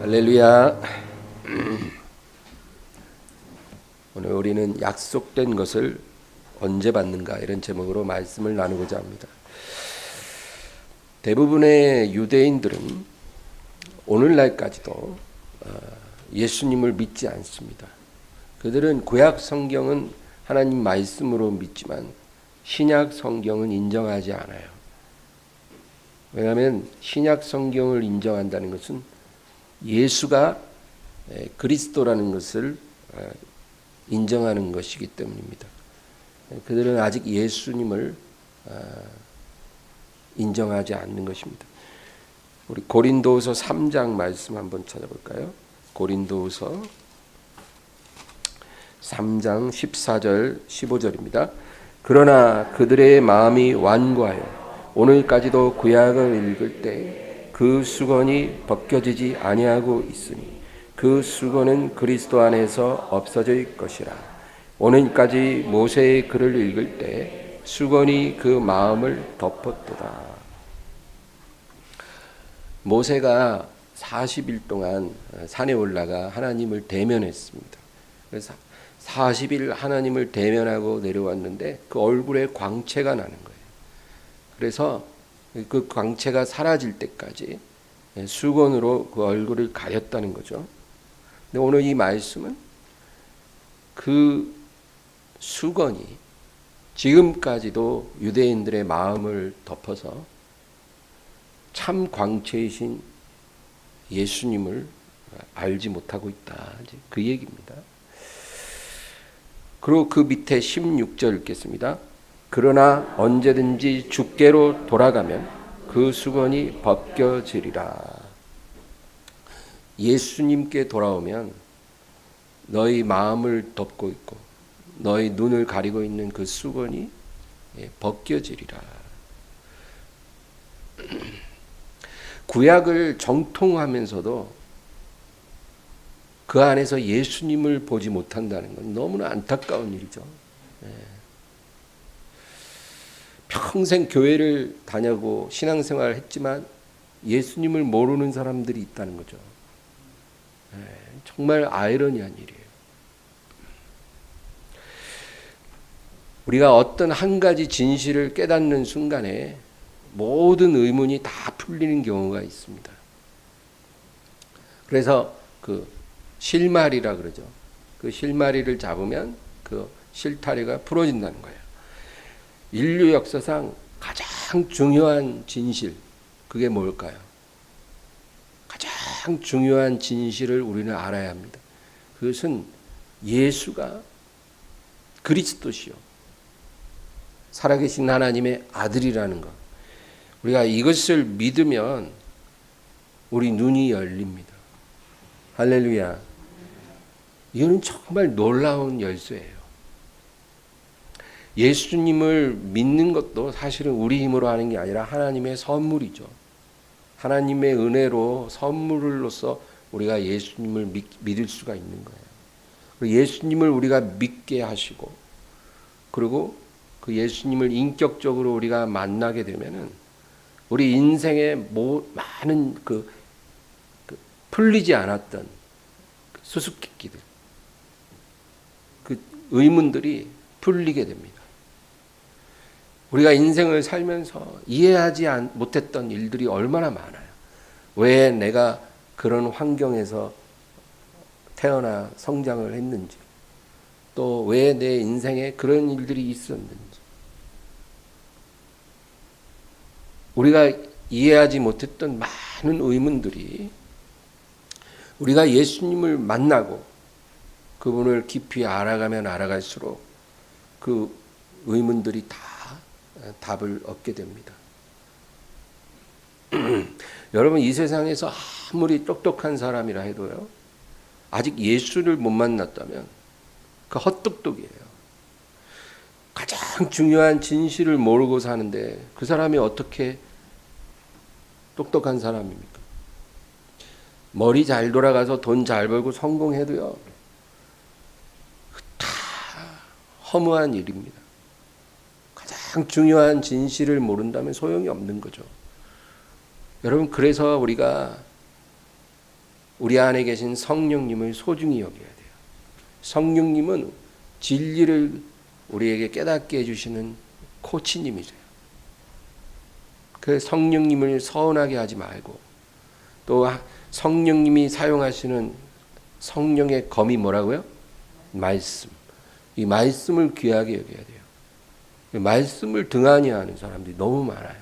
할렐루야. 오늘 우리는 약속된 것을 언제 받는가 이런 제목으로 말씀을 나누고자 합니다. 대부분의 유대인들은 오늘날까지도 예수님을 믿지 않습니다. 그들은 구약 성경은 하나님 말씀으로 믿지만 신약 성경은 인정하지 않아요. 왜냐하면 신약 성경을 인정한다는 것은 예수가 그리스도라는 것을 인정하는 것이기 때문입니다. 그들은 아직 예수님을 인정하지 않는 것입니다. 우리 고린도후서 3장 말씀 한번 찾아볼까요? 고린도후서 3장 14절 15절입니다. 그러나 그들의 마음이 완고하여 오늘까지도 구약을 읽을 때 그 수건이 벗겨지지 아니하고 있으니 그 수건은 그리스도 안에서 없어질 것이라. 오늘까지 모세의 글을 읽을 때 수건이 그 마음을 덮었도다. 모세가 40일 동안 산에 올라가 하나님을 대면했습니다. 그래서 40일 하나님을 대면하고 내려왔는데 그 얼굴에 광채가 나는 거예요. 그래서 그 광채가 사라질 때까지 수건으로 그 얼굴을 가렸다는 거죠. 근데 오늘 이 말씀은 그 수건이 지금까지도 유대인들의 마음을 덮어서 참 광채이신 예수님을 알지 못하고 있다. 그 얘기입니다. 그리고 그 밑에 16절 읽겠습니다. 그러나 언제든지 주께로 돌아가면 그 수건이 벗겨지리라. 예수님께 돌아오면 너희 마음을 덮고 있고 너희 눈을 가리고 있는 그 수건이 벗겨지리라. 구약을 정통하면서도 그 안에서 예수님을 보지 못한다는 건 너무나 안타까운 일이죠. 평생 교회를 다녀고 신앙생활을 했지만 예수님을 모르는 사람들이 있다는 거죠. 정말 아이러니한 일이에요. 우리가 어떤 한 가지 진실을 깨닫는 순간에 모든 의문이 다 풀리는 경우가 있습니다. 그래서 그 실마리라 그러죠. 그 실마리를 잡으면 그 실타래가 풀어진다는 거예요. 인류 역사상 가장 중요한 진실, 그게 뭘까요? 가장 중요한 진실을 우리는 알아야 합니다. 그것은 예수가 그리스도시요 살아계신 하나님의 아들이라는 것. 우리가 이것을 믿으면 우리 눈이 열립니다. 할렐루야. 이거는 정말 놀라운 열쇠예요. 예수님을 믿는 것도 사실은 우리 힘으로 하는 게 아니라 하나님의 선물이죠. 하나님의 은혜로 선물로서 우리가 예수님을 믿을 수가 있는 거예요. 그리고 예수님을 우리가 믿게 하시고 그리고 그 예수님을 인격적으로 우리가 만나게 되면은 우리 인생의 많은 그 풀리지 않았던 수수께끼들, 그 의문들이 풀리게 됩니다. 우리가 인생을 살면서 이해하지 못했던 일들이 얼마나 많아요. 왜 내가 그런 환경에서 태어나 성장을 했는지, 또 왜 내 인생에 그런 일들이 있었는지, 우리가 이해하지 못했던 많은 의문들이 우리가 예수님을 만나고 그분을 깊이 알아가면 알아갈수록 그 의문들이 다 답을 얻게 됩니다. 여러분, 이 세상에서 아무리 똑똑한 사람이라 해도요, 아직 예수를 못 만났다면 그 헛똑똑이에요. 가장 중요한 진실을 모르고 사는데 그 사람이 어떻게 똑똑한 사람입니까? 머리 잘 돌아가서 돈 잘 벌고 성공해도요, 다 허무한 일입니다. 가장 중요한 진실을 모른다면 소용이 없는 거죠. 여러분, 그래서 우리가 우리 안에 계신 성령님을 소중히 여겨야 돼요. 성령님은 진리를 우리에게 깨닫게 해주시는 코치님이세요. 그 성령님을 서운하게 하지 말고, 또 성령님이 사용하시는 성령의 검이 뭐라고요? 말씀. 이 말씀을 귀하게 여겨야 돼요. 말씀을 등한히 하는 사람들이 너무 많아요.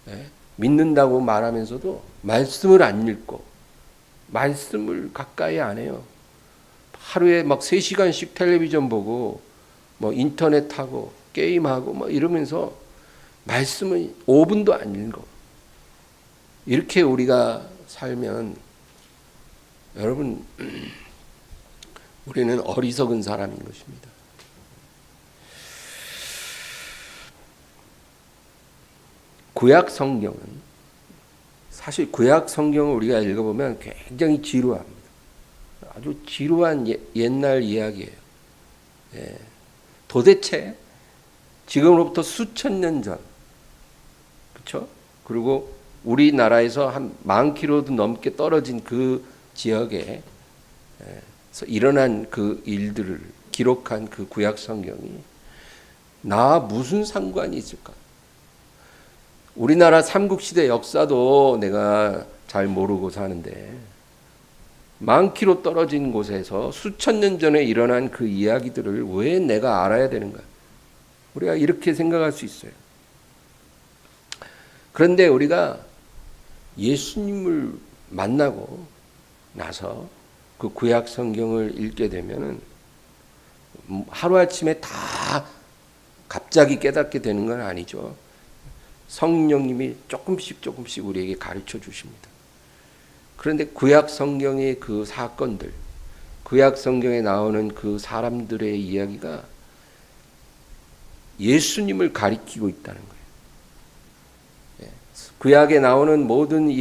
네? 믿는다고 말하면서도 말씀을 안 읽고 말씀을 가까이 안 해요. 하루에 막 3시간씩 텔레비전 보고 뭐 인터넷 하고 게임하고 뭐 이러면서 말씀은 5분도 안 읽어. 이렇게 우리가 살면 여러분, 우리는 어리석은 사람인 것입니다. 구약 성경은, 사실 구약 성경을 우리가 읽어보면 굉장히 지루합니다. 아주 지루한 옛날 이야기예요. 예. 도대체 지금으로부터 수천 년 전, 그렇죠? 그리고 우리나라에서 한 10,000km도 넘게 떨어진 그 지역에 일어난 그 일들을 기록한 그 구약 성경이 나와 무슨 상관이 있을까? 우리나라 삼국시대 역사도 내가 잘 모르고 사는데 10,000km 떨어진 곳에서 수천 년 전에 일어난 그 이야기들을 왜 내가 알아야 되는가? 우리가 이렇게 생각할 수 있어요. 그런데 우리가 예수님을 만나고 나서 그 구약 성경을 읽게 되면은 하루아침에 다 갑자기 깨닫게 되는 건 아니죠. 성령님이 조금씩 우리에게 가르쳐 주십니다. 그런데 구약 성경의 그 사건들, 구약 성경에 나오는 그 사람들의 이야기가 예수님을 가리키고 있다는 거예요. 구약에 나오는 모든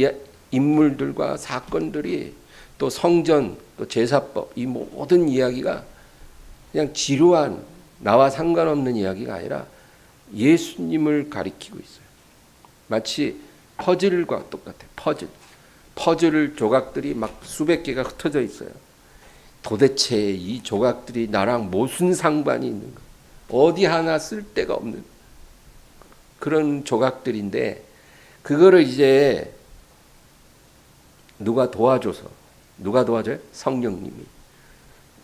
인물들과 사건들이, 또 성전, 또 제사법, 이 모든 이야기가 그냥 지루한 나와 상관없는 이야기가 아니라 예수님을 가리키고 있어요. 마치 퍼즐과 똑같아요. 퍼즐 조각들이 막 수백 개가 흩어져 있어요. 도대체 이 조각들이 나랑 무슨 상관이 있는가? 어디 하나 쓸데가 없는 그런 조각들인데, 그거를 이제 누가 도와줘요? 성령님이.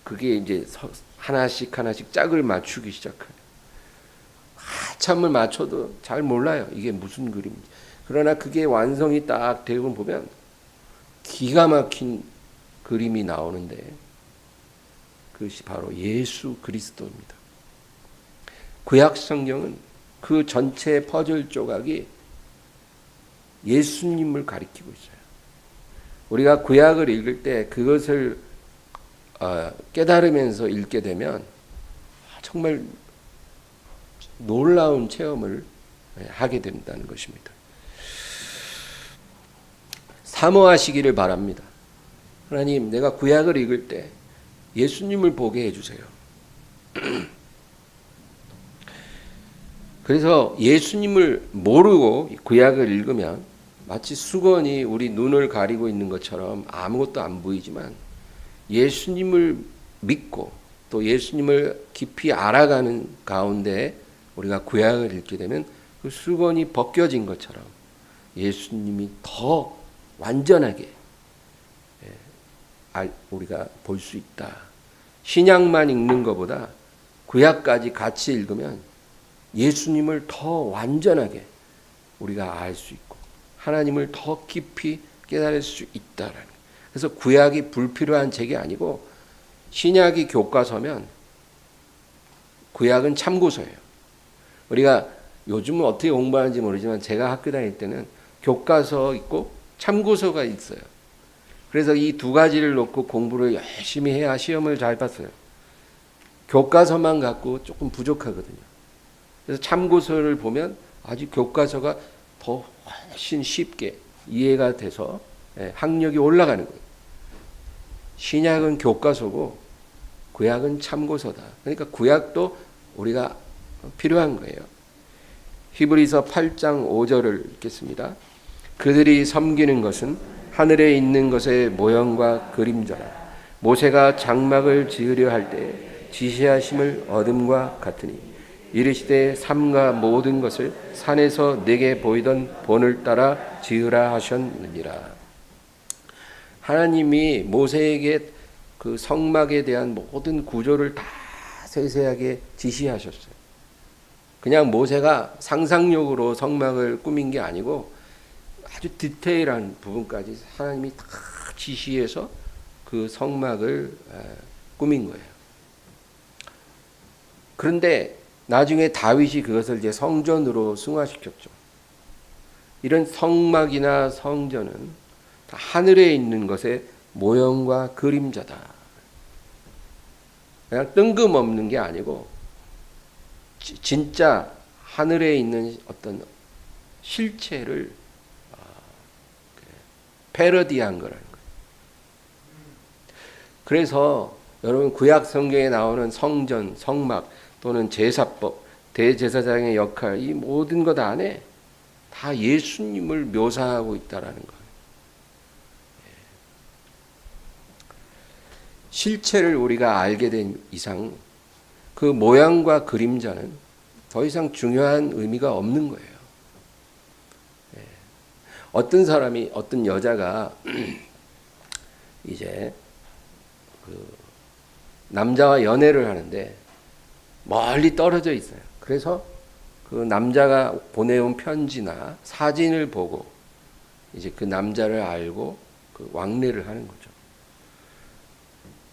그게 이제 하나씩 짝을 맞추기 시작해요. 한참을 맞춰도 잘 몰라요. 이게 무슨 그림인지. 그러나 그게 완성이 딱 되고 보면 기가 막힌 그림이 나오는데, 그것이 바로 예수 그리스도입니다. 구약 성경은 그 전체 퍼즐 조각이 예수님을 가리키고 있어요. 우리가 구약을 읽을 때 그것을 깨달으면서 읽게 되면 정말 놀라운 체험을 하게 된다는 것입니다. 사모하시기를 바랍니다. 하나님, 내가 구약을 읽을 때 예수님을 보게 해주세요. 그래서 예수님을 모르고 구약을 읽으면 마치 수건이 우리 눈을 가리고 있는 것처럼 아무것도 안 보이지만, 예수님을 믿고 또 예수님을 깊이 알아가는 가운데 우리가 구약을 읽게 되면 그 수건이 벗겨진 것처럼 예수님이 더 완전하게 우리가 볼 수 있다. 신약만 읽는 것보다 구약까지 같이 읽으면 예수님을 더 완전하게 우리가 알 수 있고 하나님을 더 깊이 깨달을 수 있다라는 거예요. 그래서 구약이 불필요한 책이 아니고, 신약이 교과서면 구약은 참고서예요. 우리가 요즘은 어떻게 공부하는지 모르지만 제가 학교 다닐 때는 교과서 있고 참고서가 있어요. 그래서 이 두 가지를 놓고 공부를 열심히 해야 시험을 잘 봤어요. 교과서만 갖고 조금 부족하거든요. 그래서 참고서를 보면 아주 교과서가 더 훨씬 쉽게 이해가 돼서 학력이 올라가는 거예요. 신약은 교과서고 구약은 참고서다. 그러니까 구약도 우리가 필요한 거예요. 히브리서 8장 5절을 읽겠습니다. 그들이 섬기는 것은 하늘에 있는 것의 모형과 그림자라. 모세가 장막을 지으려 할 때 지시하심을 얻음과 같으니 이르시되 삼가 모든 것을 산에서 내게 보이던 본을 따라 지으라 하셨느니라. 하나님이 모세에게 그 성막에 대한 모든 구조를 다 세세하게 지시하셨어요. 그냥 모세가 상상력으로 성막을 꾸민 게 아니고 아주 디테일한 부분까지 하나님이 다 지시해서 그 성막을 꾸민 거예요. 그런데 나중에 다윗이 그것을 이제 성전으로 승화시켰죠. 이런 성막이나 성전은 다 하늘에 있는 것의 모형과 그림자다. 그냥 뜬금없는 게 아니고 진짜 하늘에 있는 어떤 실체를 패러디한 거라는 거예요. 그래서 여러분 구약 성경에 나오는 성전, 성막 또는 제사법, 대제사장의 역할 이 모든 것 안에 다 예수님을 묘사하고 있다라는 거예요. 실체를 우리가 알게 된 이상 그 모양과 그림자는 더 이상 중요한 의미가 없는 거예요. 어떤 사람이 어떤 여자가 이제 그 남자와 연애를 하는데 멀리 떨어져 있어요. 그래서 그 남자가 보내온 편지나 사진을 보고 이제 그 남자를 알고 그 왕래를 하는 거죠.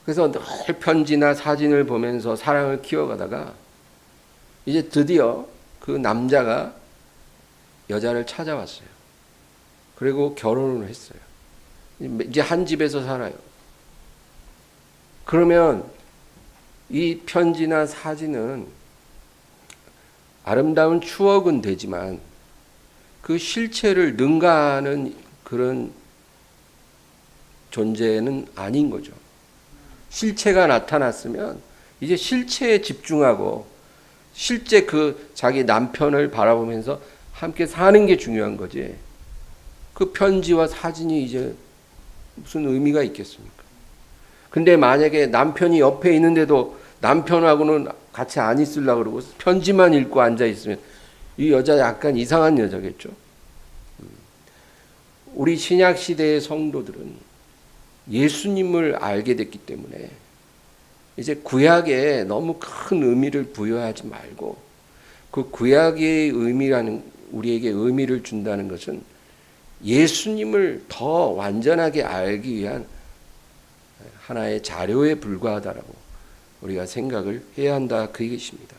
그래서 늘 편지나 사진을 보면서 사랑을 키워가다가 이제 드디어 그 남자가 여자를 찾아왔어요. 그리고 결혼을 했어요. 이제 한 집에서 살아요. 그러면 이 편지나 사진은 아름다운 추억은 되지만 그 실체를 능가하는 그런 존재는 아닌 거죠. 실체가 나타났으면 이제 실체에 집중하고 실제 그 자기 남편을 바라보면서 함께 사는 게 중요한 거지. 그 편지와 사진이 이제 무슨 의미가 있겠습니까? 근데 만약에 남편이 옆에 있는데도 남편하고는 같이 안 있으려고 그러고 편지만 읽고 앉아 있으면 이 여자 약간 이상한 여자겠죠. 우리 신약 시대의 성도들은 예수님을 알게 됐기 때문에 이제 구약에 너무 큰 의미를 부여하지 말고 그 구약의 의미라는 우리에게 의미를 준다는 것은 예수님을 더 완전하게 알기 위한 하나의 자료에 불과하다라고 우리가 생각을 해야 한다 그 얘기입니다.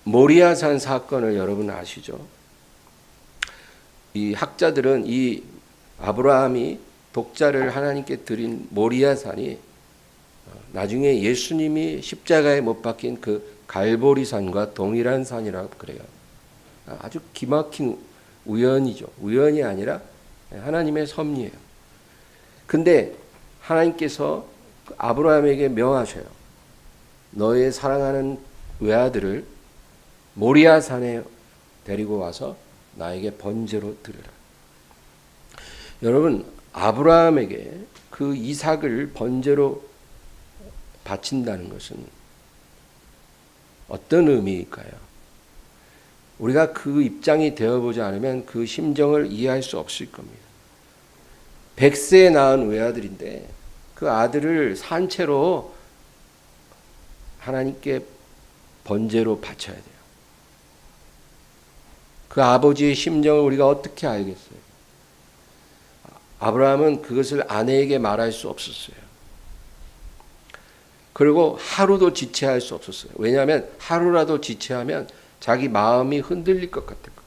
모리아산 사건을 여러분 아시죠? 이 학자들은 이 아브라함이 독자를 하나님께 드린 모리아산이 나중에 예수님이 십자가에 못 박힌 그 갈보리산과 동일한 산이라고 그래요. 아주 기막힌 우연이죠. 우연이 아니라 하나님의 섭리예요. 근데 하나님께서 아브라함에게 명하셔요. 너의 사랑하는 외아들을 모리아산에 데리고 와서 나에게 번제로 드리라. 여러분, 아브라함에게 그 이삭을 번제로 바친다는 것은 어떤 의미일까요? 우리가 그 입장이 되어보지 않으면 그 심정을 이해할 수 없을 겁니다. 100세에 낳은 외아들인데 그 아들을 산채로 하나님께 번제로 바쳐야 돼요. 그 아버지의 심정을 우리가 어떻게 알겠어요? 아브라함은 그것을 아내에게 말할 수 없었어요. 그리고 하루도 지체할 수 없었어요. 왜냐하면 하루라도 지체하면 자기 마음이 흔들릴 것 같았거든요.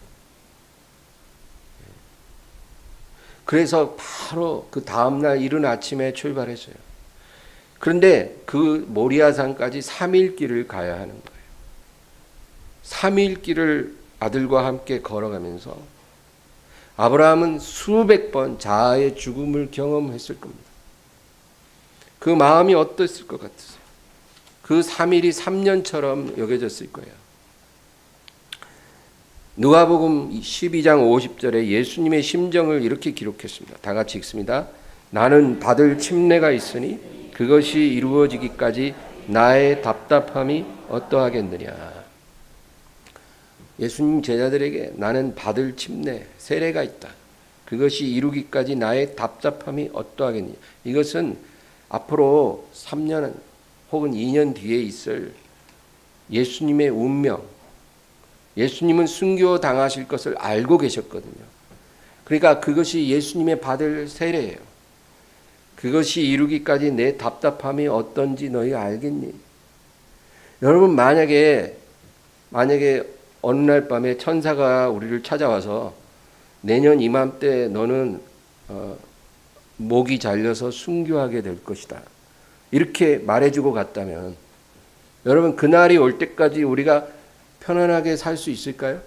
그래서 바로 그 다음날 이른 아침에 출발했어요. 그런데 그 모리아산까지 3일 길을 가야 하는 거예요. 3일 길을 아들과 함께 걸어가면서 아브라함은 수백 번 자아의 죽음을 경험했을 겁니다. 그 마음이 어땠을 것 같으세요? 그 3일이 3년처럼 여겨졌을 거예요. 누가복음 12장 50절에 예수님의 심정을 이렇게 기록했습니다. 다 같이 읽습니다. 나는 받을 침례가 있으니 그것이 이루어지기까지 나의 답답함이 어떠하겠느냐. 예수님 제자들에게 나는 받을 침례, 세례가 있다. 그것이 이루기까지 나의 답답함이 어떠하겠느냐. 이것은 앞으로 3년 혹은 2년 뒤에 있을 예수님의 운명, 예수님은 순교 당하실 것을 알고 계셨거든요. 그러니까 그것이 예수님의 받을 세례예요. 그것이 이루기까지 내 답답함이 어떤지 너희가 알겠니? 여러분 만약에 어느 날 밤에 천사가 우리를 찾아와서 내년 이맘때 너는 목이 잘려서 순교하게 될 것이다. 이렇게 말해주고 갔다면 여러분 그날이 올 때까지 우리가 편안하게 살 수 있을까요?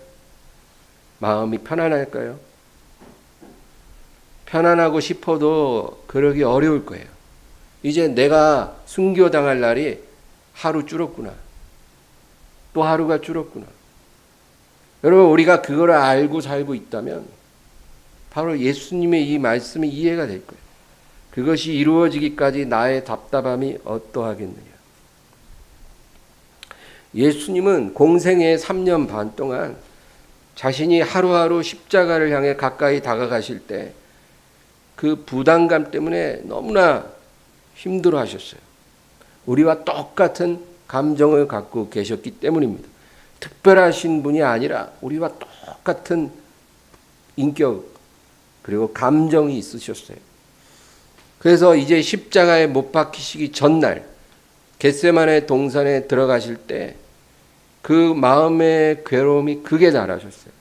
마음이 편안할까요? 편안하고 싶어도 그러기 어려울 거예요. 이제 내가 순교당할 날이 하루 줄었구나. 또 하루가 줄었구나. 여러분 우리가 그걸 알고 살고 있다면 바로 예수님의 이 말씀이 이해가 될 거예요. 그것이 이루어지기까지 나의 답답함이 어떠하겠느냐. 예수님은 공생의 3년 반 동안 자신이 하루하루 십자가를 향해 가까이 다가가실 때 그 부담감 때문에 너무나 힘들어 하셨어요. 우리와 똑같은 감정을 갖고 계셨기 때문입니다. 특별하신 분이 아니라 우리와 똑같은 인격 그리고 감정이 있으셨어요. 그래서 이제 십자가에 못 박히시기 전날 겟세마네 동산에 들어가실 때 그 마음의 괴로움이 극에 달하셨어요.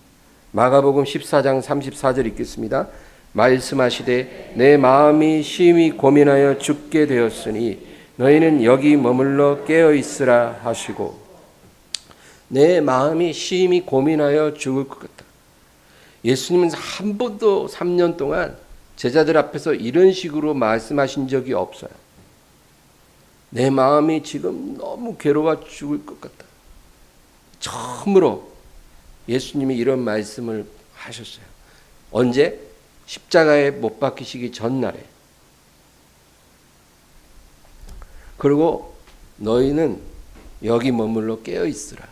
마가복음 14장 34절 읽겠습니다. 말씀하시되 내 마음이 심히 고민하여 죽게 되었으니 너희는 여기 머물러 깨어 있으라 하시고 내 마음이 심히 고민하여 죽을 것 같다. 예수님은 한 번도 3년 동안 제자들 앞에서 이런 식으로 말씀하신 적이 없어요. 내 마음이 지금 너무 괴로워 죽을 것 같다. 처음으로 예수님이 이런 말씀을 하셨어요. 언제? 십자가에 못 박히시기 전날에. 그리고 너희는 여기 머물러 깨어 있으라.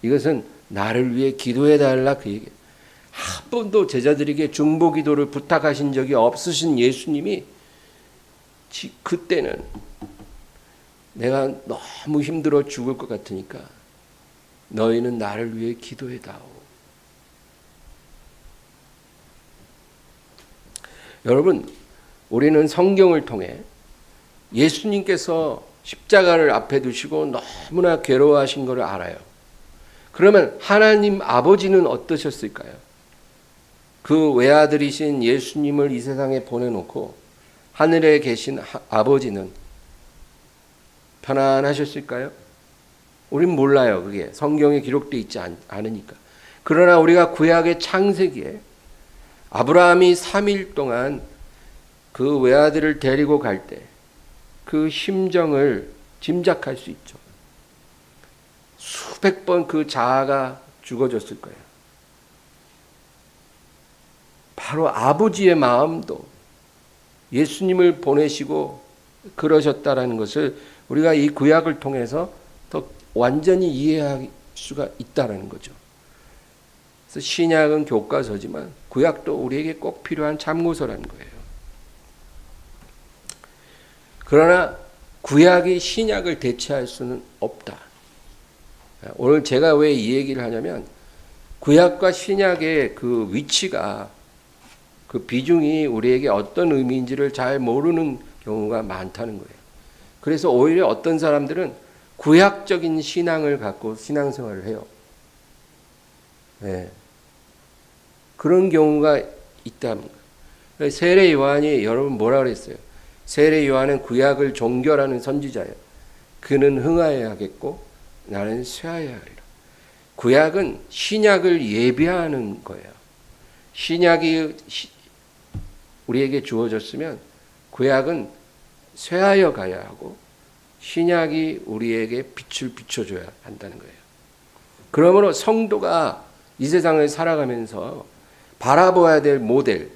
이것은 나를 위해 기도해 달라 그 얘기예요. 한 번도 제자들에게 중보 기도를 부탁하신 적이 없으신 예수님이 그때는 내가 너무 힘들어 죽을 것 같으니까 너희는 나를 위해 기도해 다오. 여러분, 우리는 성경을 통해 예수님께서 십자가를 앞에 두시고 너무나 괴로워하신 것을 알아요. 그러면 하나님 아버지는 어떠셨을까요? 그 외아들이신 예수님을 이 세상에 보내놓고 하늘에 계신 아버지는 편안하셨을까요? 우린 몰라요. 그게 성경에 기록되어 있지 않으니까. 그러나 우리가 구약의 창세기에 아브라함이 3일 동안 그 외아들을 데리고 갈 때 그 심정을 짐작할 수 있죠. 수백 번 그 자아가 죽어졌을 거예요. 바로 아버지의 마음도 예수님을 보내시고 그러셨다라는 것을 우리가 이 구약을 통해서 더 완전히 이해할 수가 있다라는 거죠. 그래서 신약은 교과서지만 구약도 우리에게 꼭 필요한 참고서라는 거예요. 그러나 구약이 신약을 대체할 수는 없다. 오늘 제가 왜 이 얘기를 하냐면 구약과 신약의 그 위치가 그 비중이 우리에게 어떤 의미인지를 잘 모르는 경우가 많다는 거예요. 그래서 오히려 어떤 사람들은 구약적인 신앙을 갖고 신앙생활을 해요. 네. 그런 경우가 있답니다. 세례 요한이 여러분 뭐라 그랬어요? 세례 요한은 구약을 종결하는 선지자예요. 그는 흥하여야 하겠고 나는 쇠하여야 하리라. 구약은 신약을 예비하는 거예요. 신약이 우리에게 주어졌으면 구약은 쇠하여 가야 하고 신약이 우리에게 빛을 비춰줘야 한다는 거예요. 그러므로 성도가 이 세상을 살아가면서 바라봐야 될 모델,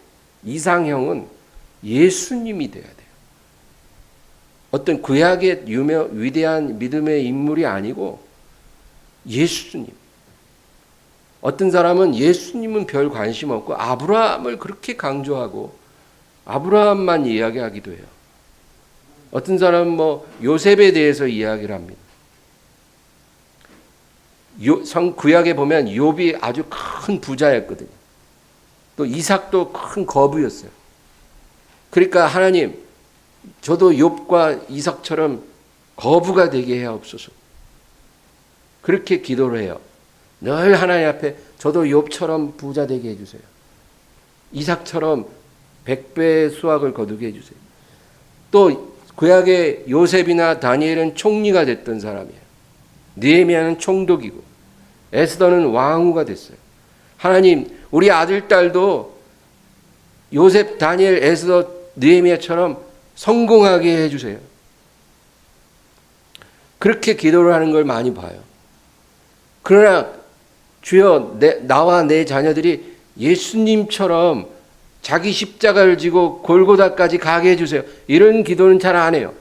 이상형은 예수님이 돼야 돼요. 어떤 구약의 위대한 믿음의 인물이 아니고 예수님. 어떤 사람은 예수님은 별 관심 없고 아브라함을 그렇게 강조하고 아브라함만 이야기하기도 해요. 어떤 사람은 요셉에 대해서 이야기를 합니다. 구약에 보면 욥이 아주 큰 부자였거든요. 또 이삭도 큰 거부였어요. 그러니까 하나님, 저도 욥과 이삭처럼 거부가 되게 하옵소서. 그렇게 기도를 해요. 늘 하나님 앞에 저도 욥처럼 부자 되게 해주세요. 이삭처럼 100배의 수확을 거두게 해주세요. 또 구약의 요셉이나 다니엘은 총리가 됐던 사람이에요. 느헤미야는 총독이고 에스더는 왕후가 됐어요. 하나님, 우리 아들, 딸도 요셉, 다니엘, 에스더, 느헤미야처럼 성공하게 해주세요. 그렇게 기도를 하는 걸 많이 봐요. 그러나 주여, 나와 내 자녀들이 예수님처럼 자기 십자가를 지고 골고다까지 가게 해주세요. 이런 기도는 잘 안 해요.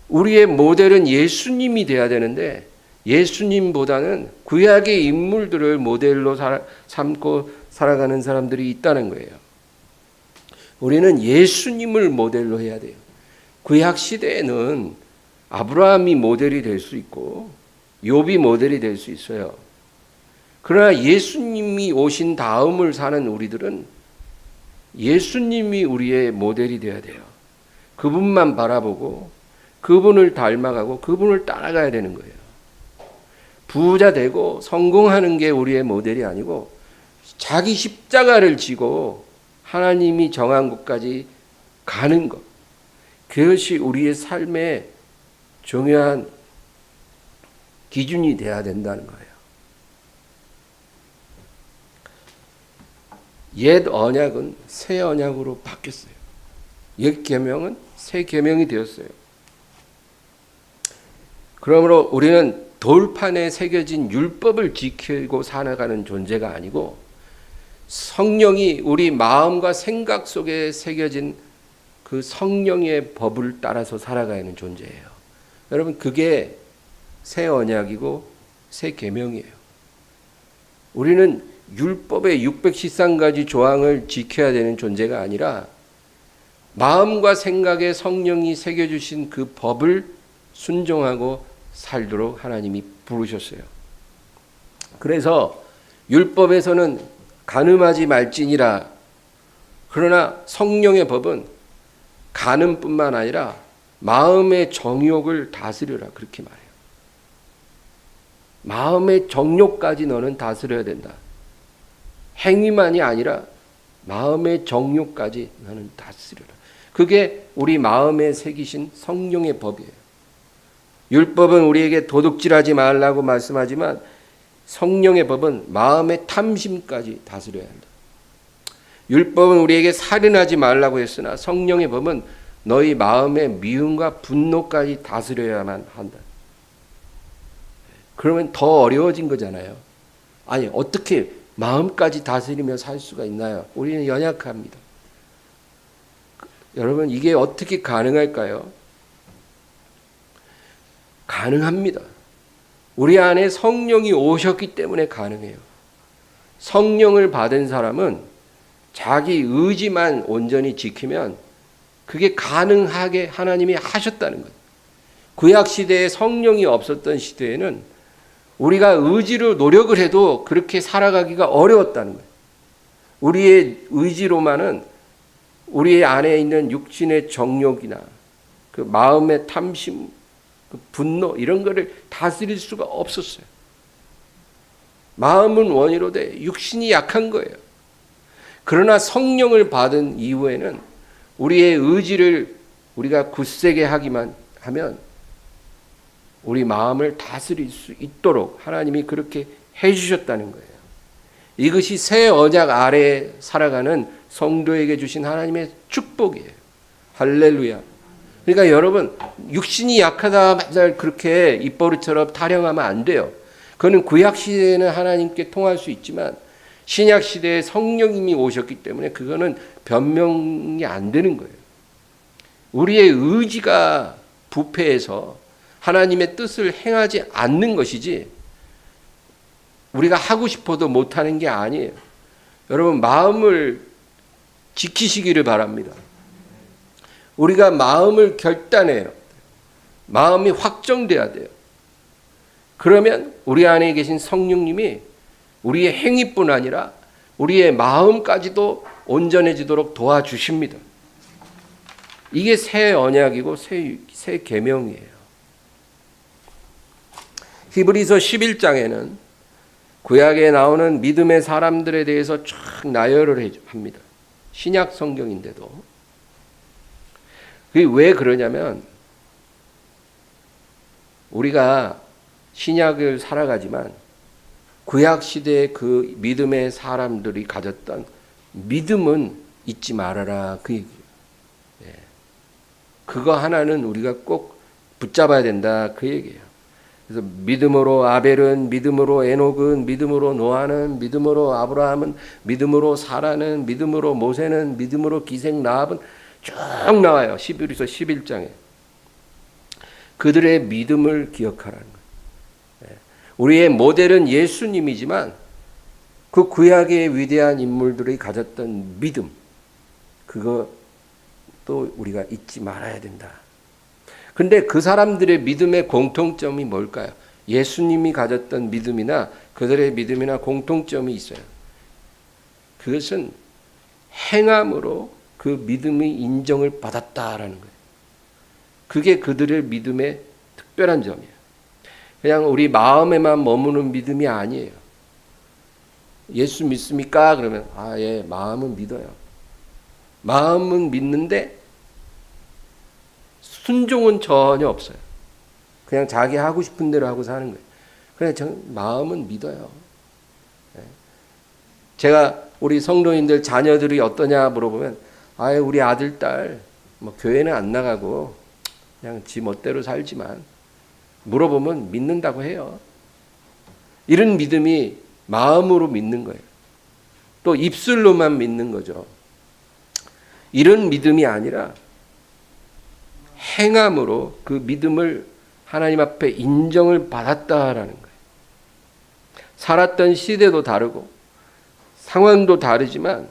우리의 모델은 예수님이 돼야 되는데 예수님보다는 구약의 인물들을 모델로 삼고 살아가는 사람들이 있다는 거예요. 우리는 예수님을 모델로 해야 돼요. 구약 시대에는 아브라함이 모델이 될 수 있고 욥이 모델이 될 수 있어요. 그러나 예수님이 오신 다음을 사는 우리들은 예수님이 우리의 모델이 되어야 돼요. 그분만 바라보고 그분을 닮아가고 그분을 따라가야 되는 거예요. 부자 되고 성공하는 게 우리의 모델이 아니고 자기 십자가를 지고 하나님이 정한 곳까지 가는 것. 그것이 우리의 삶의 중요한 기준이 돼야 된다는 거예요. 옛 언약은 새 언약으로 바뀌었어요. 옛 계명은 새 계명이 되었어요. 그러므로 우리는 돌판에 새겨진 율법을 지키고 살아가는 존재가 아니고 성령이 우리 마음과 생각 속에 새겨진 그 성령의 법을 따라서 살아가야 하는 존재예요. 여러분, 그게 새 언약이고 새 계명이에요. 우리는 율법의 613가지 조항을 지켜야 되는 존재가 아니라 마음과 생각에 성령이 새겨주신 그 법을 순종하고 살도록 하나님이 부르셨어요. 그래서 율법에서는 간음하지 말지니라. 그러나 성령의 법은 간음뿐만 아니라 마음의 정욕을 다스려라, 그렇게 말해요. 마음의 정욕까지 너는 다스려야 된다. 행위만이 아니라 마음의 정욕까지 너는 다스려라. 그게 우리 마음에 새기신 성령의 법이에요. 율법은 우리에게 도둑질하지 말라고 말씀하지만 성령의 법은 마음의 탐심까지 다스려야 한다. 율법은 우리에게 살인하지 말라고 했으나 성령의 법은 너희 마음의 미움과 분노까지 다스려야만 한다. 그러면 더 어려워진 거잖아요. 아니, 어떻게 마음까지 다스리며 살 수가 있나요? 우리는 연약합니다. 여러분, 이게 어떻게 가능할까요? 가능합니다. 우리 안에 성령이 오셨기 때문에 가능해요. 성령을 받은 사람은 자기 의지만 온전히 지키면 그게 가능하게 하나님이 하셨다는 거예요. 구약 시대에 성령이 없었던 시대에는 우리가 의지로 노력을 해도 그렇게 살아가기가 어려웠다는 거예요. 우리의 의지로만은 우리 안에 있는 육신의 정욕이나 그 마음의 탐심, 그 분노 이런 거를 다스릴 수가 없었어요. 마음은 원이로되 육신이 약한 거예요. 그러나 성령을 받은 이후에는 우리의 의지를 우리가 굳세게 하기만 하면 우리 마음을 다스릴 수 있도록 하나님이 그렇게 해주셨다는 거예요. 이것이 새 언약 아래에 살아가는 성도에게 주신 하나님의 축복이에요. 할렐루야. 그러니까 여러분, 육신이 약하다 맨날 그렇게 입버릇처럼 타령하면 안 돼요. 그거는 구약 시대에는 하나님께 통할 수 있지만 신약 시대에 성령님이 오셨기 때문에 그거는 변명이 안 되는 거예요. 우리의 의지가 부패해서 하나님의 뜻을 행하지 않는 것이지 우리가 하고 싶어도 못하는 게 아니에요. 여러분 마음을 지키시기를 바랍니다. 우리가 마음을 결단해요. 마음이 확정돼야 돼요. 그러면 우리 안에 계신 성령님이 우리의 행위뿐 아니라 우리의 마음까지도 온전해지도록 도와주십니다. 이게 새 언약이고 새 계명이에요. 히브리서 11장에는 구약에 나오는 믿음의 사람들에 대해서 쫙 나열을 합니다. 신약 성경인데도. 그게 왜 그러냐면 우리가 신약을 살아가지만 구약 시대의 그 믿음의 사람들이 가졌던 믿음은 잊지 말아라 그 얘기예요. 예. 그거 하나는 우리가 꼭 붙잡아야 된다 그 얘기예요. 그래서 믿음으로 아벨은, 믿음으로 에녹은, 믿음으로 노아는, 믿음으로 아브라함은, 믿음으로 사라는, 믿음으로 모세는, 믿음으로 기생 라합은 쭉 나와요. 히브리서 11장에. 그들의 믿음을 기억하라는 거예요. 우리의 모델은 예수님이지만 그 구약의 위대한 인물들이 가졌던 믿음, 그거 또 우리가 잊지 말아야 된다. 근데 그 사람들의 믿음의 공통점이 뭘까요? 예수님이 가졌던 믿음이나 그들의 믿음이나 공통점이 있어요. 그것은 행함으로 그 믿음이 인정을 받았다라는 거예요. 그게 그들의 믿음의 특별한 점이에요. 그냥 우리 마음에만 머무는 믿음이 아니에요. 예수 믿습니까? 그러면 예, 마음은 믿어요. 마음은 믿는데 순종은 전혀 없어요. 그냥 자기 하고 싶은 대로 하고 사는 거예요. 그냥 마음은 믿어요. 제가 우리 성도님들 자녀들이 어떠냐 물어보면 우리 아들 딸 뭐 교회는 안 나가고 그냥 지 멋대로 살지만 물어보면 믿는다고 해요. 이런 믿음이 마음으로 믿는 거예요. 또 입술로만 믿는 거죠. 이런 믿음이 아니라 행함으로 그 믿음을 하나님 앞에 인정을 받았다라는 거예요. 살았던 시대도 다르고 상황도 다르지만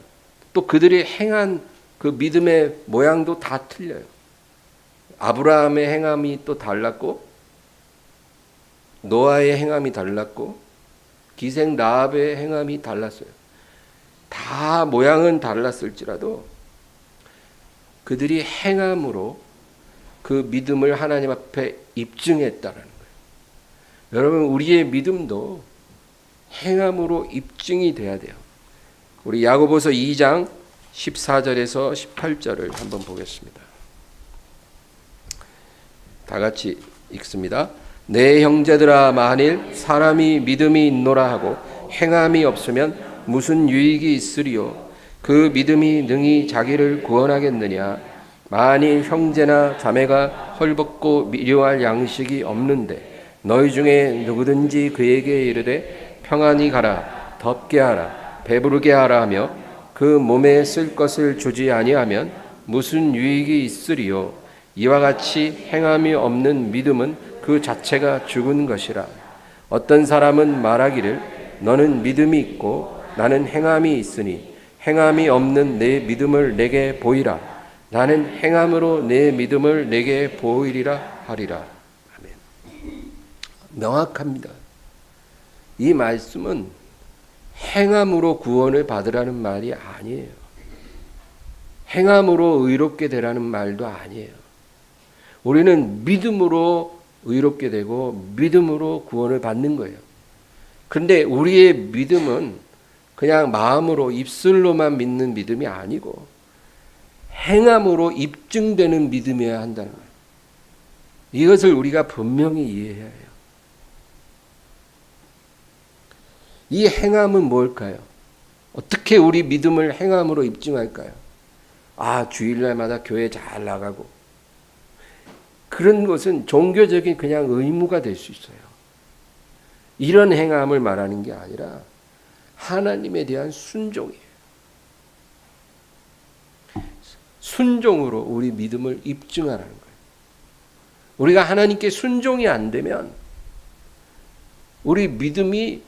또 그들이 행한 그 믿음의 모양도 다 틀려요. 아브라함의 행함이 또 달랐고 노아의 행함이 달랐고 기생 라합의 행함이 달랐어요. 다 모양은 달랐을지라도 그들이 행함으로 그 믿음을 하나님 앞에 입증했다는 거예요. 여러분 우리의 믿음도 행함으로 입증이 돼야 돼요. 우리 야고보서 2장 14절에서 18절을 한번 보겠습니다. 다 같이 읽습니다. 내 형제들아 만일 사람이 믿음이 있노라 하고 행함이 없으면 무슨 유익이 있으리요? 그 믿음이 능히 자기를 구원하겠느냐? 만일 형제나 자매가 헐벗고 미료할 양식이 없는데 너희 중에 누구든지 그에게 이르되 평안히 가라, 덥게 하라, 배부르게 하라 하며 그 몸에 쓸 것을 주지 아니하면 무슨 유익이 있으리요? 이와 같이 행함이 없는 믿음은 그 자체가 죽은 것이라. 어떤 사람은 말하기를 너는 믿음이 있고 나는 행함이 있으니 행함이 없는 내 믿음을 내게 보이라. 나는 행함으로 내 믿음을 내게 보이리라 하리라. 아멘. 명확합니다. 이 말씀은 행함으로 구원을 받으라는 말이 아니에요. 행함으로 의롭게 되라는 말도 아니에요. 우리는 믿음으로 의롭게 되고 믿음으로 구원을 받는 거예요. 그런데 우리의 믿음은 그냥 마음으로 입술로만 믿는 믿음이 아니고 행함으로 입증되는 믿음이어야 한다는 거예요. 이것을 우리가 분명히 이해해야 해요. 이 행함은 뭘까요? 어떻게 우리 믿음을 행함으로 입증할까요? 주일날마다 교회 잘 나가고 그런 것은 종교적인 그냥 의무가 될 수 있어요. 이런 행함을 말하는 게 아니라 하나님에 대한 순종이에요. 순종으로 우리 믿음을 입증하라는 거예요. 우리가 하나님께 순종이 안 되면 우리 믿음이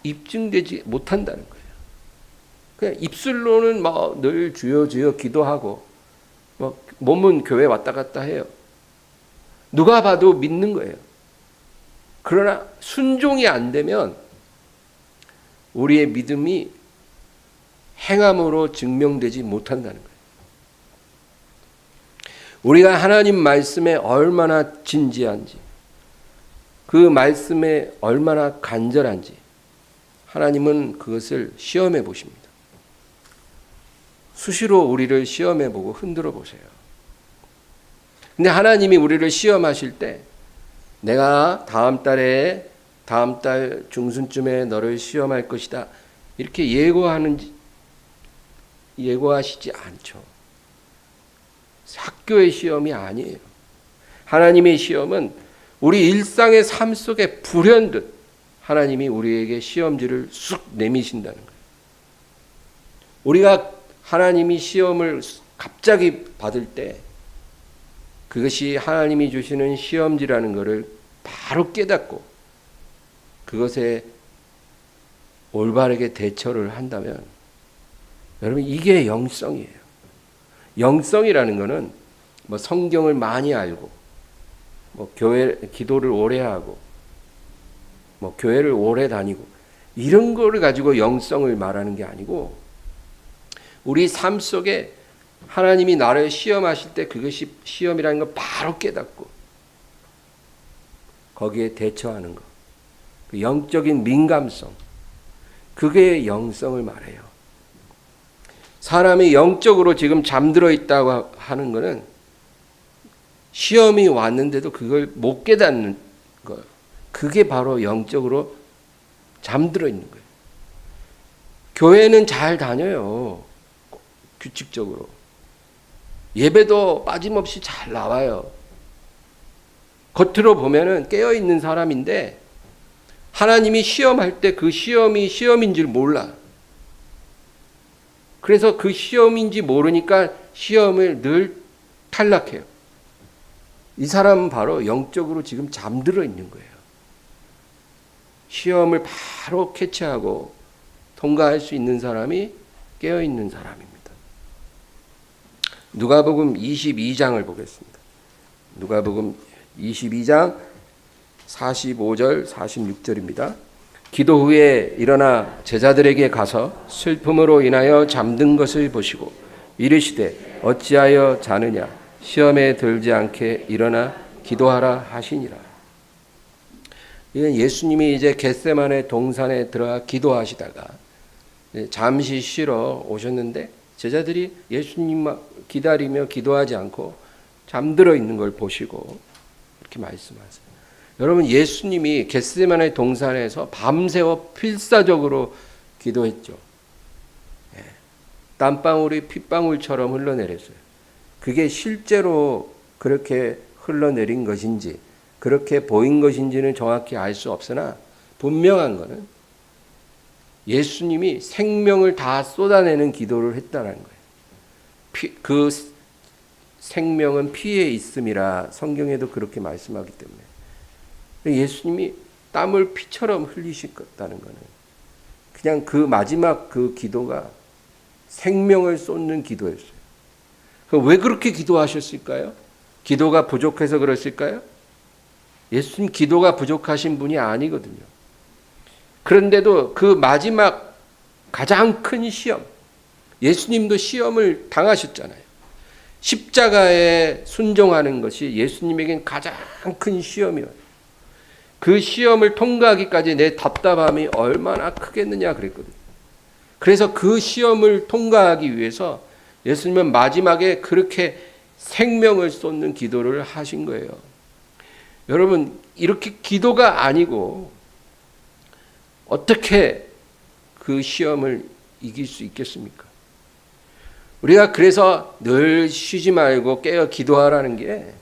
입증되지 못한다는 거예요. 그냥 입술로는 뭐 늘 주여 주여 기도하고 뭐 몸은 교회 왔다 갔다 해요. 누가 봐도 믿는 거예요. 그러나 순종이 안 되면 우리의 믿음이 행함으로 증명되지 못한다는 거예요. 우리가 하나님 말씀에 얼마나 진지한지, 그 말씀에 얼마나 간절한지 하나님은 그것을 시험해 보십니다. 수시로 우리를 시험해 보고 흔들어 보세요. 근데 하나님이 우리를 시험하실 때 내가 다음 달 중순쯤에 너를 시험할 것이다 이렇게 예고하시지 않죠. 학교의 시험이 아니에요. 하나님의 시험은 우리 일상의 삶 속에 불현듯 하나님이 우리에게 시험지를 쑥 내미신다는 거예요. 우리가 하나님이 시험을 갑자기 받을 때 그것이 하나님이 주시는 시험지라는 것을 바로 깨닫고 그것에 올바르게 대처를 한다면 여러분 이게 영성이에요. 영성이라는 것은 뭐 성경을 많이 알고 뭐 교회 기도를 오래 하고 뭐 교회를 오래 다니고 이런 거를 가지고 영성을 말하는 게 아니고 우리 삶 속에 하나님이 나를 시험하실 때 그것이 시험이라는 걸 바로 깨닫고 거기에 대처하는 것, 그 영적인 민감성, 그게 영성을 말해요. 사람이 영적으로 지금 잠들어 있다고 하는 것은 시험이 왔는데도 그걸 못 깨닫는 거예요. 그게 바로 영적으로 잠들어 있는 거예요. 교회는 잘 다녀요. 규칙적으로. 예배도 빠짐없이 잘 나와요. 겉으로 보면은 깨어있는 사람인데 하나님이 시험할 때 그 시험이 시험인 줄 몰라. 그래서 그 시험인지 모르니까 시험을 늘 탈락해요. 이 사람은 바로 영적으로 지금 잠들어 있는 거예요. 시험을 바로 캐치하고 통과할 수 있는 사람이 깨어있는 사람입니다. 누가복음 22장을 보겠습니다. 누가복음 22장 45절 46절입니다. 기도 후에 일어나 제자들에게 가서 슬픔으로 인하여 잠든 것을 보시고 이르시되 어찌하여 자느냐 시험에 들지 않게 일어나 기도하라 하시니라. 이건 예수님이 이제 겟세마네 동산에 들어가 기도하시다가 잠시 쉬러 오셨는데 제자들이 예수님 기다리며 기도하지 않고 잠들어 있는 걸 보시고 이렇게 말씀하세요. 여러분 예수님이 겟세마네 동산에서 밤새워 필사적으로 기도했죠. 땀방울이 핏방울처럼 흘러내렸어요. 그게 실제로 그렇게 흘러내린 것인지 그렇게 보인 것인지는 정확히 알 수 없으나 분명한 것은 예수님이 생명을 다 쏟아내는 기도를 했다는 거예요. 그 생명은 피에 있음이라 성경에도 그렇게 말씀하기 때문에 예수님이 땀을 피처럼 흘리셨다는 것은 그냥 그 마지막 그 기도가 생명을 쏟는 기도였어요. 왜 그렇게 기도하셨을까요? 기도가 부족해서 그랬을까요? 예수님 기도가 부족하신 분이 아니거든요. 그런데도 그 마지막 가장 큰 시험, 예수님도 시험을 당하셨잖아요. 십자가에 순종하는 것이 예수님에겐 가장 큰 시험이에요. 그 시험을 통과하기까지 내 답답함이 얼마나 크겠느냐 그랬거든요. 그래서 그 시험을 통과하기 위해서 예수님은 마지막에 그렇게 생명을 쏟는 기도를 하신 거예요. 여러분 이렇게 기도가 아니고 어떻게 그 시험을 이길 수 있겠습니까? 우리가 그래서 늘 쉬지 말고 깨어 기도하라는 게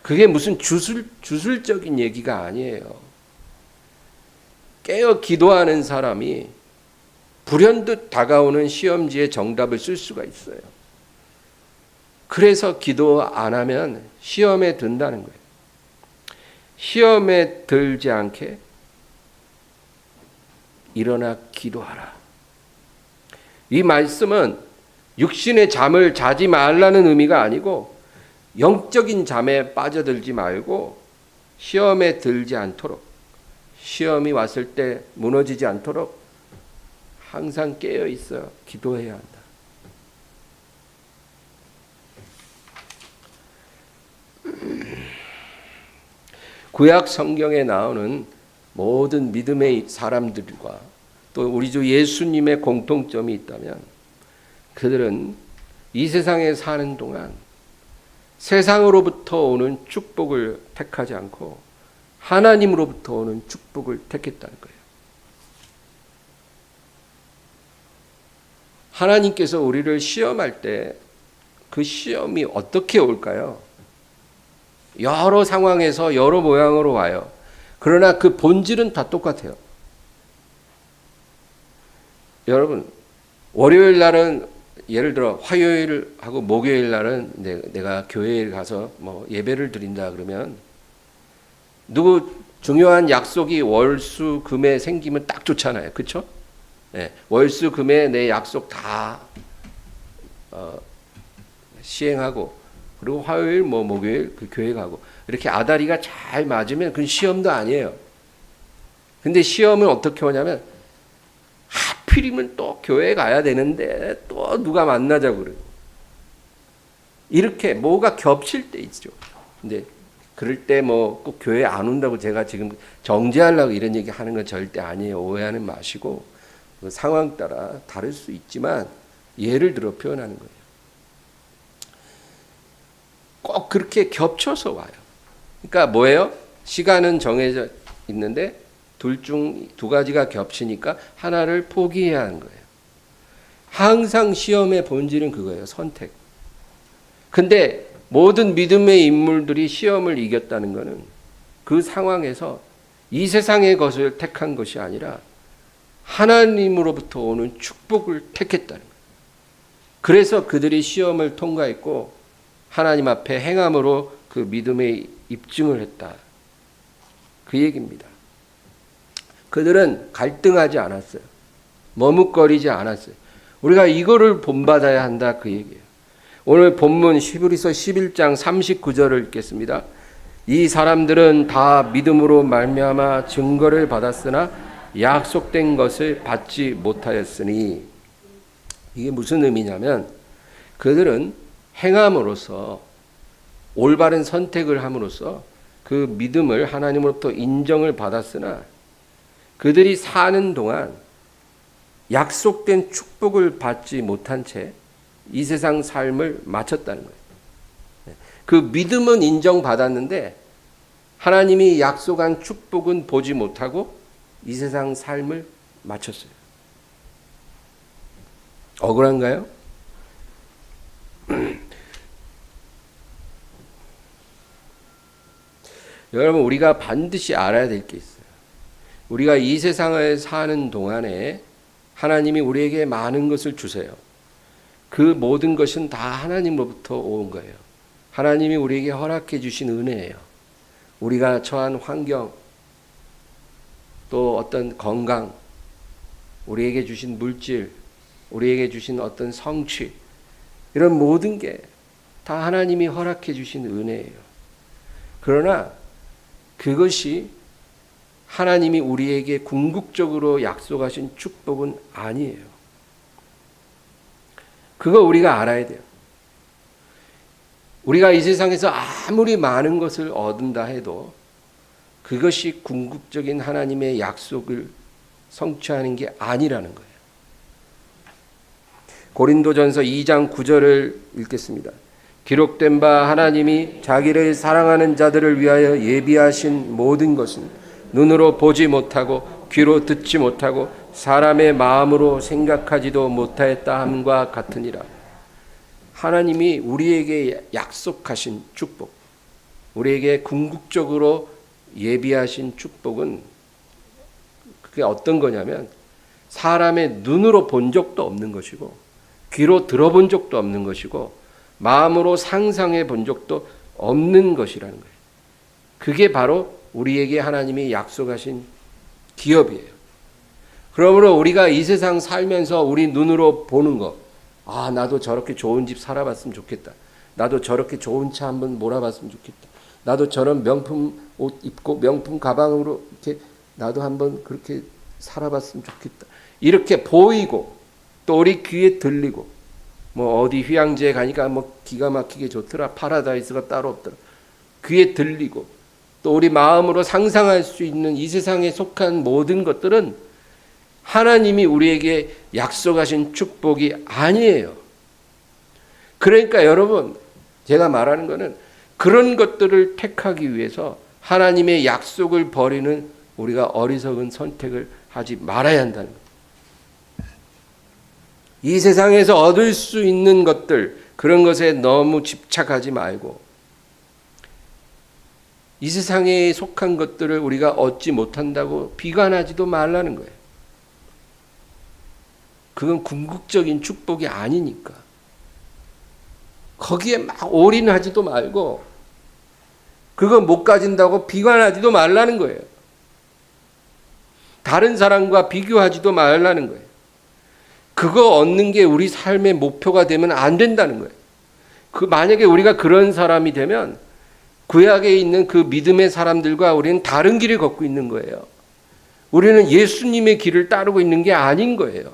그게 무슨 주술적인 얘기가 아니에요. 깨어 기도하는 사람이 불현듯 다가오는 시험지에 정답을 쓸 수가 있어요. 그래서 기도 안 하면 시험에 든다는 거예요. 시험에 들지 않게 일어나 기도하라. 이 말씀은 육신의 잠을 자지 말라는 의미가 아니고 영적인 잠에 빠져들지 말고 시험에 들지 않도록, 시험이 왔을 때 무너지지 않도록 항상 깨어 있어 기도해야 한다. 구약 성경에 나오는 모든 믿음의 사람들과 또 우리 주 예수님의 공통점이 있다면 그들은 이 세상에 사는 동안 세상으로부터 오는 축복을 택하지 않고 하나님으로부터 오는 축복을 택했다는 거예요. 하나님께서 우리를 시험할 때 그 시험이 어떻게 올까요? 여러 상황에서 여러 모양으로 와요. 그러나 그 본질은 다 똑같아요. 여러분, 월요일 날은 예를 들어 화요일하고 목요일 날은 내가 교회에 가서 뭐 예배를 드린다 그러면 누구 중요한 약속이 월수금에 생기면 딱 좋잖아요. 그렇죠? 네, 월수금에 내 약속 다 시행하고 그리고 화요일 뭐 목요일 그 교회 가고 이렇게 아다리가 잘 맞으면 그건 시험도 아니에요. 근데 시험은 어떻게 오냐면 하필이면 또 교회 가야 되는데 또 누가 만나자고 그래요. 이렇게 뭐가 겹칠 때 있죠. 근데 그럴 때 뭐 꼭 교회 안 온다고 제가 지금 정죄하려고 이런 얘기 하는 건 절대 아니에요. 오해하는 마시고 그 상황 따라 다를 수 있지만 예를 들어 표현하는 거예요. 꼭 그렇게 겹쳐서 와요. 그러니까 뭐예요? 시간은 정해져 있는데 둘 중 두 가지가 겹치니까 하나를 포기해야 하는 거예요. 항상 시험의 본질은 그거예요. 선택. 근데 모든 믿음의 인물들이 시험을 이겼다는 것은 그 상황에서 이 세상의 것을 택한 것이 아니라 하나님으로부터 오는 축복을 택했다는 거예요. 그래서 그들이 시험을 통과했고 하나님 앞에 행함으로 그 믿음의 입증을 했다. 그 얘기입니다. 그들은 갈등하지 않았어요. 머뭇거리지 않았어요. 우리가 이거를 본받아야 한다 그 얘기예요. 오늘 본문 히브리서 11장 39절을 읽겠습니다. 이 사람들은 다 믿음으로 말미암아 증거를 받았으나 약속된 것을 받지 못하였으니, 이게 무슨 의미냐면 그들은 행함으로써 올바른 선택을 함으로써 그 믿음을 하나님으로부터 인정을 받았으나 그들이 사는 동안 약속된 축복을 받지 못한 채 이 세상 삶을 마쳤다는 거예요. 그 믿음은 인정받았는데 하나님이 약속한 축복은 보지 못하고 이 세상 삶을 마쳤어요. 억울한가요? 여러분, 우리가 반드시 알아야 될 게 있어요. 우리가 이 세상을 사는 동안에 하나님이 우리에게 많은 것을 주세요. 그 모든 것은 다 하나님으로부터 온 거예요. 하나님이 우리에게 허락해 주신 은혜예요. 우리가 처한 환경, 또 어떤 건강, 우리에게 주신 물질, 우리에게 주신 어떤 성취, 이런 모든 게 다 하나님이 허락해 주신 은혜예요. 그러나 그것이 하나님이 우리에게 궁극적으로 약속하신 축복은 아니에요. 그거 우리가 알아야 돼요. 우리가 이 세상에서 아무리 많은 것을 얻은다 해도 그것이 궁극적인 하나님의 약속을 성취하는 게 아니라는 거예요. 고린도전서 2장 9절을 읽겠습니다. 기록된 바 하나님이 자기를 사랑하는 자들을 위하여 예비하신 모든 것은 눈으로 보지 못하고 귀로 듣지 못하고 사람의 마음으로 생각하지도 못하였다 함과 같으니라. 하나님이 우리에게 약속하신 축복, 우리에게 궁극적으로 예비하신 축복은 그게 어떤 거냐면 사람의 눈으로 본 적도 없는 것이고 귀로 들어본 적도 없는 것이고 마음으로 상상해 본 적도 없는 것이라는 거예요. 그게 바로 우리에게 하나님이 약속하신 기업이에요. 그러므로 우리가 이 세상 살면서 우리 눈으로 보는 거, 아, 나도 저렇게 좋은 집 살아봤으면 좋겠다. 나도 저렇게 좋은 차 한번 몰아봤으면 좋겠다. 나도 저런 명품 옷 입고 명품 가방으로 이렇게 나도 한번 그렇게 살아봤으면 좋겠다. 이렇게 보이고 또 우리 귀에 들리고 뭐 어디 휴양지에 가니까 뭐 기가 막히게 좋더라. 파라다이스가 따로 없더라. 귀에 들리고 또 우리 마음으로 상상할 수 있는 이 세상에 속한 모든 것들은 하나님이 우리에게 약속하신 축복이 아니에요. 그러니까 여러분, 제가 말하는 거는 그런 것들을 택하기 위해서 하나님의 약속을 버리는 우리가 어리석은 선택을 하지 말아야 한다는 거예요. 이 세상에서 얻을 수 있는 것들, 그런 것에 너무 집착하지 말고 이 세상에 속한 것들을 우리가 얻지 못한다고 비관하지도 말라는 거예요. 그건 궁극적인 축복이 아니니까. 거기에 막 올인하지도 말고 그거 못 가진다고 비관하지도 말라는 거예요. 다른 사람과 비교하지도 말라는 거예요. 그거 얻는 게 우리 삶의 목표가 되면 안 된다는 거예요. 만약에 우리가 그런 사람이 되면 구약에 있는 그 믿음의 사람들과 우리는 다른 길을 걷고 있는 거예요. 우리는 예수님의 길을 따르고 있는 게 아닌 거예요.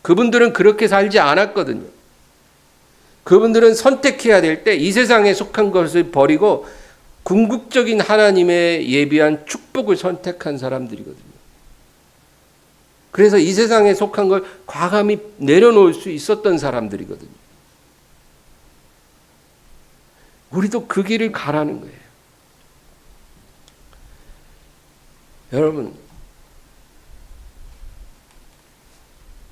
그분들은 그렇게 살지 않았거든요. 그분들은 선택해야 될 때 이 세상에 속한 것을 버리고 궁극적인 하나님의 예비한 축복을 선택한 사람들이거든요. 그래서 이 세상에 속한 걸 과감히 내려놓을 수 있었던 사람들이거든요. 우리도 그 길을 가라는 거예요. 여러분,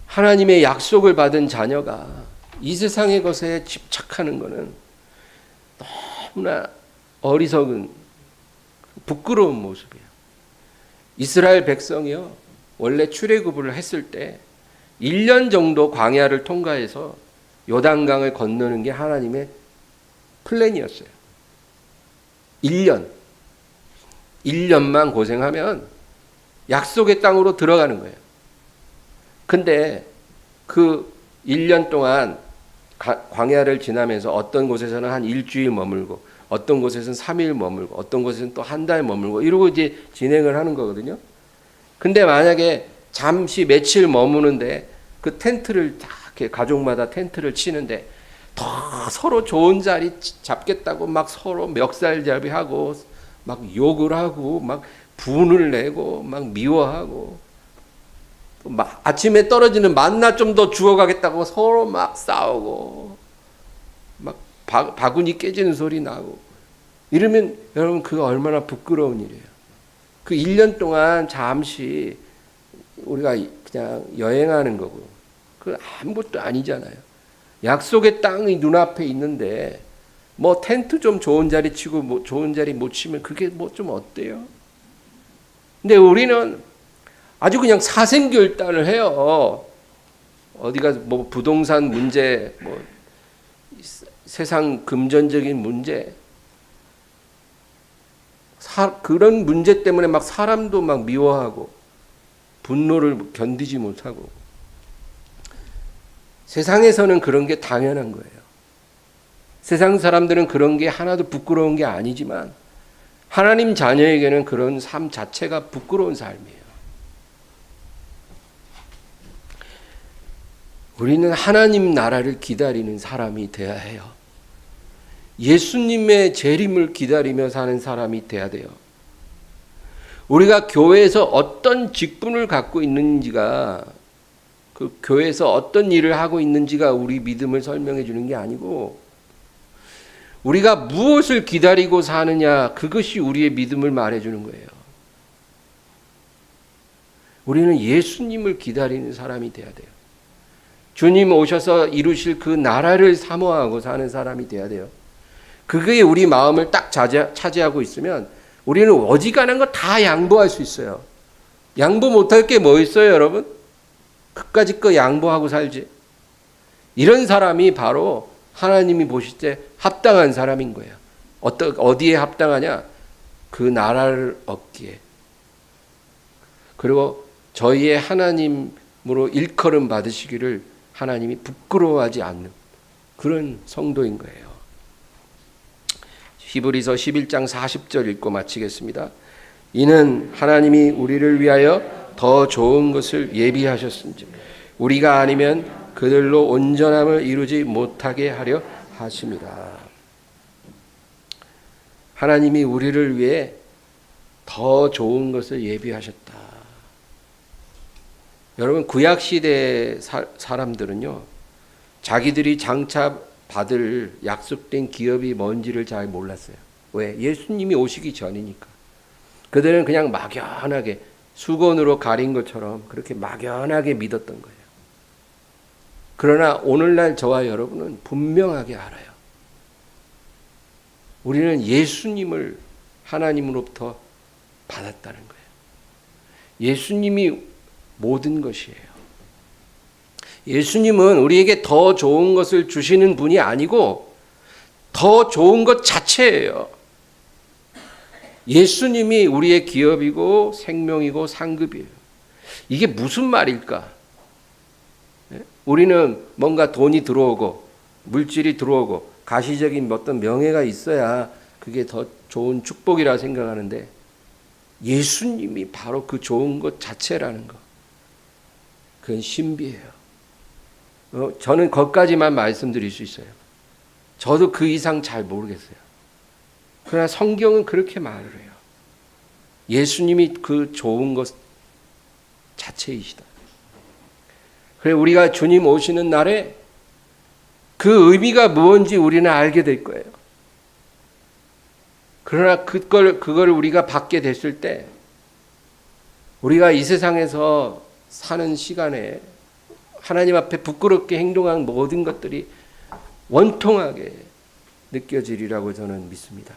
하나님의 약속을 받은 자녀가 이 세상의 것에 집착하는 것은 너무나 어리석은 부끄러운 모습이에요. 이스라엘 백성이요, 원래 출애굽을 했을 때 1년 정도 광야를 통과해서 요단강을 건너는 게 하나님의 플랜이었어요. 1년만 고생하면 약속의 땅으로 들어가는 거예요. 근데 그 1년 동안 광야를 지나면서 어떤 곳에서는 한 일주일 머물고 어떤 곳에서는 3일 머물고 어떤 곳에서는 또 한 달 머물고 이러고 이제 진행을 하는 거거든요. 근데 만약에 잠시 며칠 머무는데 그 텐트를 다 이렇게 가족마다 텐트를 치는데 더 서로 좋은 자리 잡겠다고 막 서로 멱살잡이하고 막 욕을 하고 막 분을 내고 막 미워하고 막 아침에 떨어지는 만나 좀 더 주워가겠다고 서로 막 싸우고 막 바구니 깨지는 소리 나고 이러면 여러분 그거 얼마나 부끄러운 일이에요. 그 1년 동안 잠시 우리가 그냥 여행하는 거고 그 아무것도 아니잖아요. 약속의 땅이 눈앞에 있는데 뭐 텐트 좀 좋은 자리 치고 뭐 좋은 자리 못 치면 그게 뭐 좀 어때요? 근데 우리는 아주 그냥 사생결단을 해요. 어디가 뭐 부동산 문제, 뭐 세상 금전적인 문제, 그런 문제 때문에 막 사람도 막 미워하고 분노를 견디지 못하고 세상에서는 그런 게 당연한 거예요. 세상 사람들은 그런 게 하나도 부끄러운 게 아니지만 하나님 자녀에게는 그런 삶 자체가 부끄러운 삶이에요. 우리는 하나님 나라를 기다리는 사람이 돼야 해요. 예수님의 재림을 기다리며 사는 사람이 돼야 돼요. 우리가 교회에서 어떤 직분을 갖고 있는지가 그 교회에서 어떤 일을 하고 있는지가 우리 믿음을 설명해 주는 게 아니고 우리가 무엇을 기다리고 사느냐 그것이 우리의 믿음을 말해 주는 거예요. 우리는 예수님을 기다리는 사람이 돼야 돼요. 주님 오셔서 이루실 그 나라를 사모하고 사는 사람이 돼야 돼요. 그게 우리 마음을 딱 차지하고 있으면 우리는 어지간한 거 다 양보할 수 있어요. 양보 못할 게 뭐 있어요, 여러분? 그까짓 거 양보하고 살지. 이런 사람이 바로 하나님이 보실 때 합당한 사람인 거예요. 어디에 합당하냐? 그 나라를 얻기에. 그리고 저희의 하나님으로 일컬음 받으시기를 하나님이 부끄러워하지 않는 그런 성도인 거예요. 히브리서 11장 40절 읽고 마치겠습니다. 이는 하나님이 우리를 위하여 더 좋은 것을 예비하셨은즉 우리가 아니면 그들로 온전함을 이루지 못하게 하려 하심이라. 하나님이 우리를 위해 더 좋은 것을 예비하셨다. 여러분, 구약시대 사람들은요, 자기들이 장차 받을 약속된 기업이 뭔지를 잘 몰랐어요. 왜? 예수님이 오시기 전이니까. 그들은 그냥 막연하게 수건으로 가린 것처럼 그렇게 막연하게 믿었던 거예요. 그러나 오늘날 저와 여러분은 분명하게 알아요. 우리는 예수님을 하나님으로부터 받았다는 거예요. 예수님이 모든 것이에요. 예수님은 우리에게 더 좋은 것을 주시는 분이 아니고 더 좋은 것 자체예요. 예수님이 우리의 기업이고 생명이고 상급이에요. 이게 무슨 말일까? 우리는 뭔가 돈이 들어오고 물질이 들어오고 가시적인 어떤 명예가 있어야 그게 더 좋은 축복이라 생각하는데 예수님이 바로 그 좋은 것 자체라는 거. 그건 신비해요. 저는 거기까지만 말씀드릴 수 있어요. 저도 그 이상 잘 모르겠어요. 그러나 성경은 그렇게 말을 해요. 예수님이 그 좋은 것 자체이시다. 그래 우리가 주님 오시는 날에 그 의미가 무엇인지 우리는 알게 될 거예요. 그러나 그걸 우리가 받게 됐을 때 우리가 이 세상에서 사는 시간에 하나님 앞에 부끄럽게 행동한 모든 것들이 원통하게 느껴지리라고 저는 믿습니다.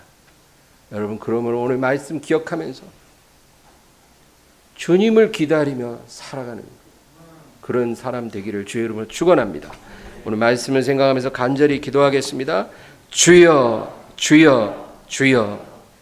여러분, 그러므로 오늘 말씀 기억하면서 주님을 기다리며 살아가는 그런 사람 되기를 주의 이름으로 축원합니다. 오늘 말씀을 생각하면서 간절히 기도하겠습니다. 주여, 주여, 주여.